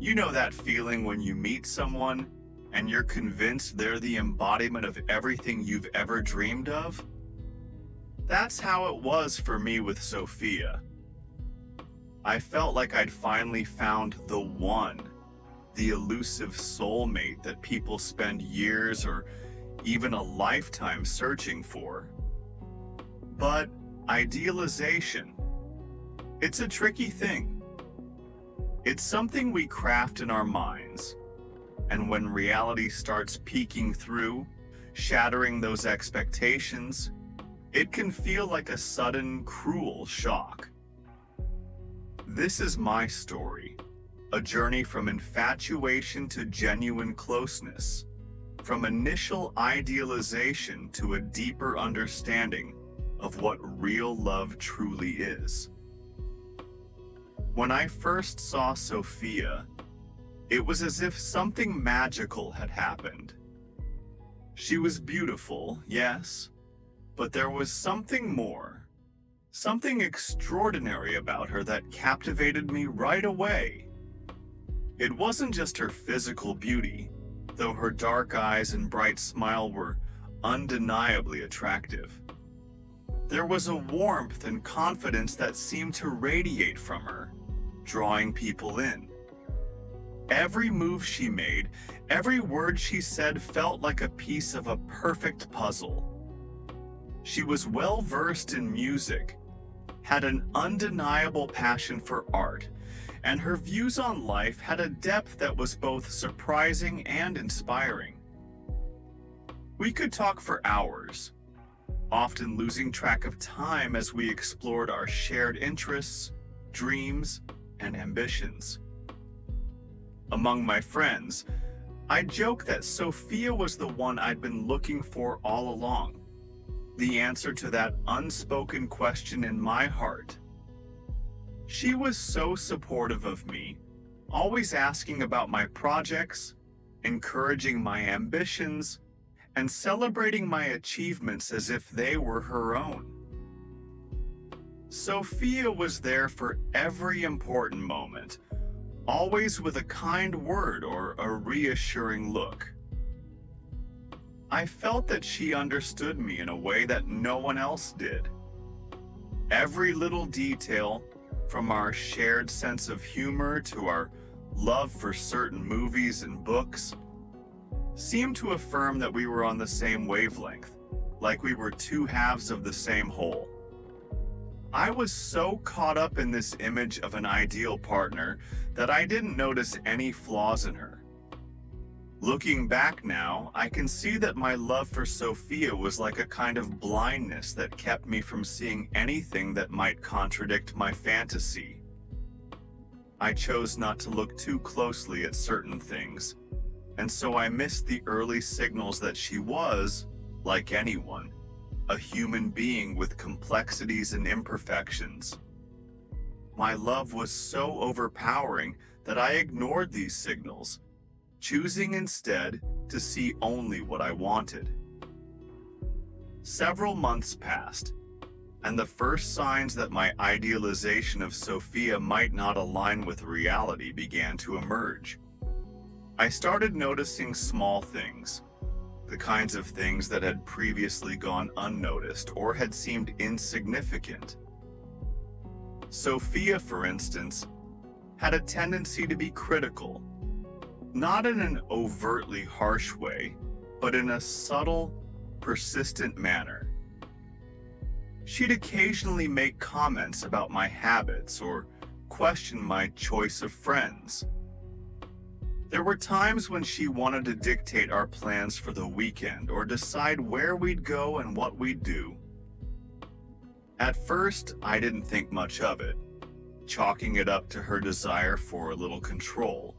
You know that feeling when you meet someone and you're convinced they're the embodiment of everything you've ever dreamed of? That's how it was for me with Sofia. I felt like I'd finally found the one, the elusive soulmate that people spend years or even a lifetime searching for. But idealization, it's a tricky thing. It's something we craft in our minds, and when reality starts peeking through, shattering those expectations, it can feel like a sudden, cruel shock. This is my story, a journey from infatuation to genuine closeness, from initial idealization to a deeper understanding of what real love truly is. When I first saw Sofia, it was as if something magical had happened. She was beautiful, yes, but there was something more, something extraordinary about her that captivated me right away. It wasn't just her physical beauty, though her dark eyes and bright smile were undeniably attractive. There was a warmth and confidence that seemed to radiate from her, drawing people in. Every move she made, every word she said felt like a piece of a perfect puzzle. She was well versed in music, had an undeniable passion for art, and her views on life had a depth that was both surprising and inspiring. We could talk for hours, often losing track of time as we explored our shared interests, dreams, and ambitions. Among my friends, I joke that Sofia was the one I'd been looking for all along, the answer to that unspoken question in my heart. She was so supportive of me, always asking about my projects, encouraging my ambitions, and celebrating my achievements as if they were her own. Sofia was there for every important moment, always with a kind word or a reassuring look. I felt that she understood me in a way that no one else did. Every little detail, from our shared sense of humor to our love for certain movies and books, seemed to affirm that we were on the same wavelength, like we were two halves of the same whole. I was so caught up in this image of an ideal partner that I didn't notice any flaws in her. Looking back now, I can see that my love for Sofia was like a kind of blindness that kept me from seeing anything that might contradict my fantasy. I chose not to look too closely at certain things, and so I missed the early signals that she was, like anyone, a human being with complexities and imperfections. My love was so overpowering that I ignored these signals, choosing instead to see only what I wanted. Several months passed, and the first signs that my idealization of Sofia might not align with reality began to emerge. I started noticing small things, the kinds of things that had previously gone unnoticed or had seemed insignificant. Sofia, for instance, had a tendency to be critical, not in an overtly harsh way, but in a subtle, persistent manner. She'd occasionally make comments about my habits or question my choice of friends. There were times when she wanted to dictate our plans for the weekend or decide where we'd go and what we'd do. At first, I didn't think much of it, chalking it up to her desire for a little control,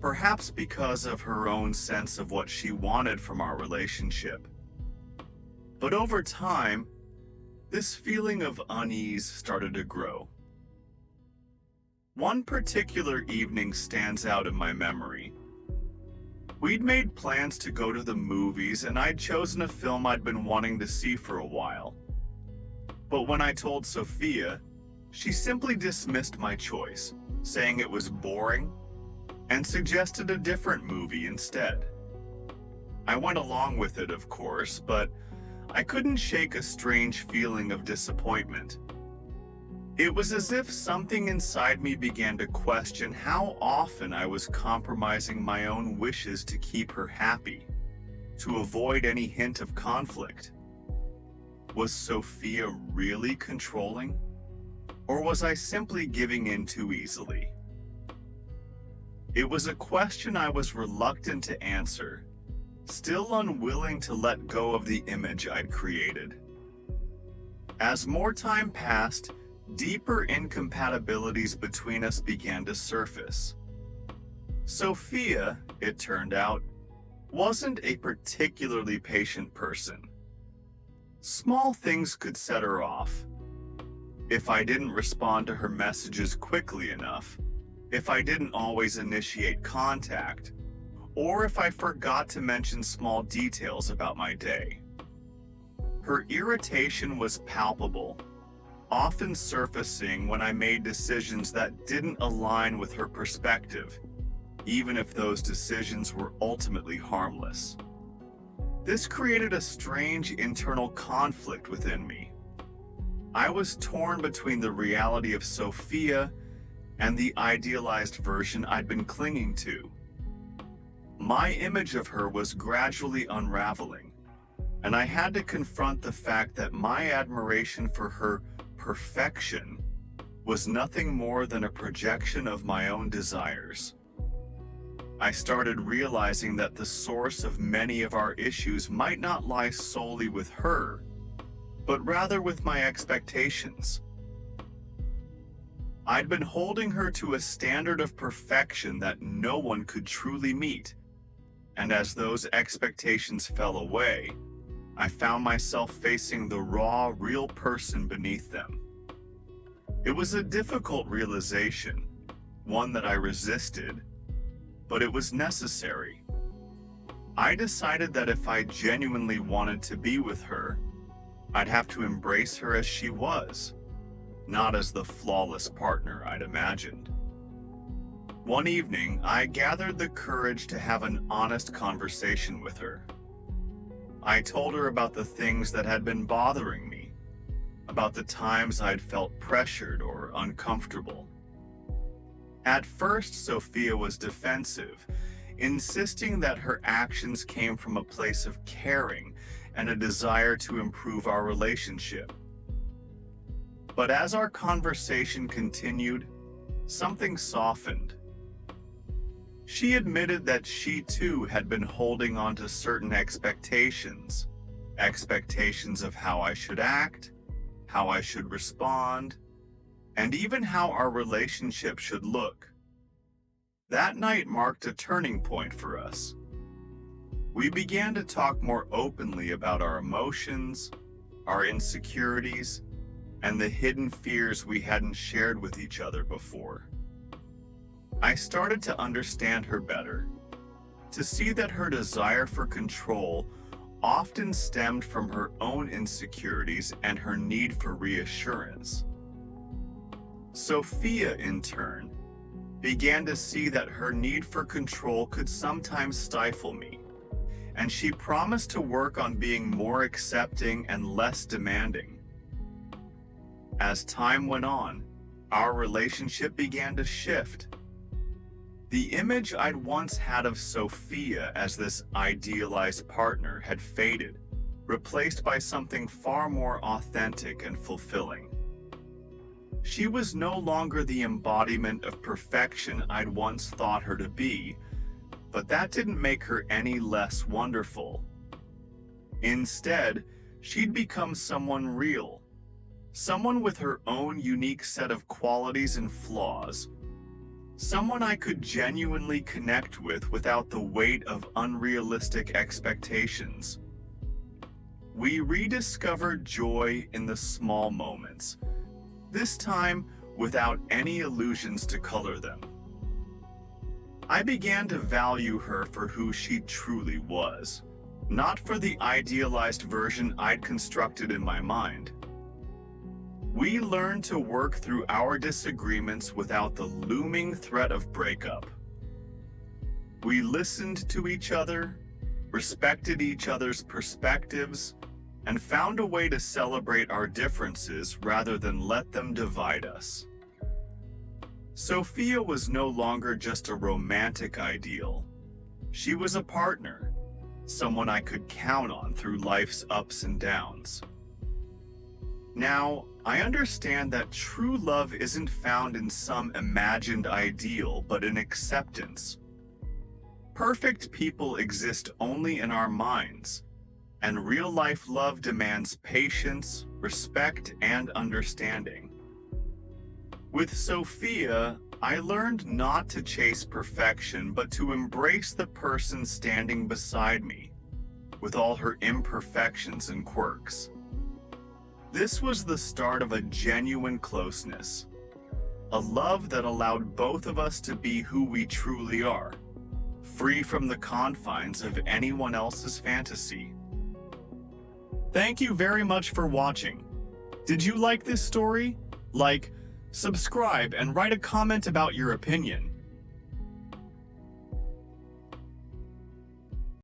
perhaps because of her own sense of what she wanted from our relationship. But over time, this feeling of unease started to grow. One particular evening stands out in my memory. We'd made plans to go to the movies, and I'd chosen a film I'd been wanting to see for a while. But when I told Sofia, she simply dismissed my choice, saying it was boring, and suggested a different movie instead. I went along with it, of course, but I couldn't shake a strange feeling of disappointment. It was as if something inside me began to question how often I was compromising my own wishes to keep her happy, to avoid any hint of conflict. Was Sofia really controlling? Or was I simply giving in too easily? It was a question I was reluctant to answer, still unwilling to let go of the image I'd created. As more time passed, deeper incompatibilities between us began to surface. Sofia, it turned out, wasn't a particularly patient person. Small things could set her off. If I didn't respond to her messages quickly enough, if I didn't always initiate contact, or if I forgot to mention small details about my day. Her irritation was palpable, often surfacing when I made decisions that didn't align with her perspective, even if those decisions were ultimately harmless. This created a strange internal conflict within me. I was torn between the reality of Sofia and the idealized version I'd been clinging to. My image of her was gradually unraveling, and I had to confront the fact that my admiration for her perfection was nothing more than a projection of my own desires. I started realizing that the source of many of our issues might not lie solely with her, but rather with my expectations. I'd been holding her to a standard of perfection that no one could truly meet, and as those expectations fell away, I found myself facing the raw, real person beneath them. It was a difficult realization, one that I resisted, but it was necessary. I decided that if I genuinely wanted to be with her, I'd have to embrace her as she was, not as the flawless partner I'd imagined. One evening, I gathered the courage to have an honest conversation with her. I told her about the things that had been bothering me, about the times I'd felt pressured or uncomfortable. At first, Sofia was defensive, insisting that her actions came from a place of caring and a desire to improve our relationship. But as our conversation continued, something softened. She admitted that she too had been holding on to certain expectations of how I should act, how I should respond, and even how our relationship should look. That night marked a turning point for us. We began to talk more openly about our emotions, our insecurities, and the hidden fears we hadn't shared with each other before. I started to understand her better, to see that her desire for control often stemmed from her own insecurities and her need for reassurance. Sofia, in turn, began to see that her need for control could sometimes stifle me, and she promised to work on being more accepting and less demanding. As time went on, our relationship began to shift. The image I'd once had of Sofia as this idealized partner had faded, replaced by something far more authentic and fulfilling. She was no longer the embodiment of perfection I'd once thought her to be, but that didn't make her any less wonderful. Instead, she'd become someone real, someone with her own unique set of qualities and flaws, someone I could genuinely connect with without the weight of unrealistic expectations. We rediscovered joy in the small moments, this time without any illusions to color them. I began to value her for who she truly was, not for the idealized version I'd constructed in my mind. We learned to work through our disagreements without the looming threat of breakup. We listened to each other, respected each other's perspectives, and found a way to celebrate our differences rather than let them divide us. Sofia was no longer just a romantic ideal. She was a partner, someone I could count on through life's ups and downs. Now, I understand that true love isn't found in some imagined ideal, but in acceptance. Perfect people exist only in our minds, and real-life love demands patience, respect, and understanding. With Sofia, I learned not to chase perfection, but to embrace the person standing beside me, with all her imperfections and quirks. This was the start of a genuine closeness, a love that allowed both of us to be who we truly are, free from the confines of anyone else's fantasy. Thank you very much for watching. Did you like this story? Like, subscribe, and write a comment about your opinion.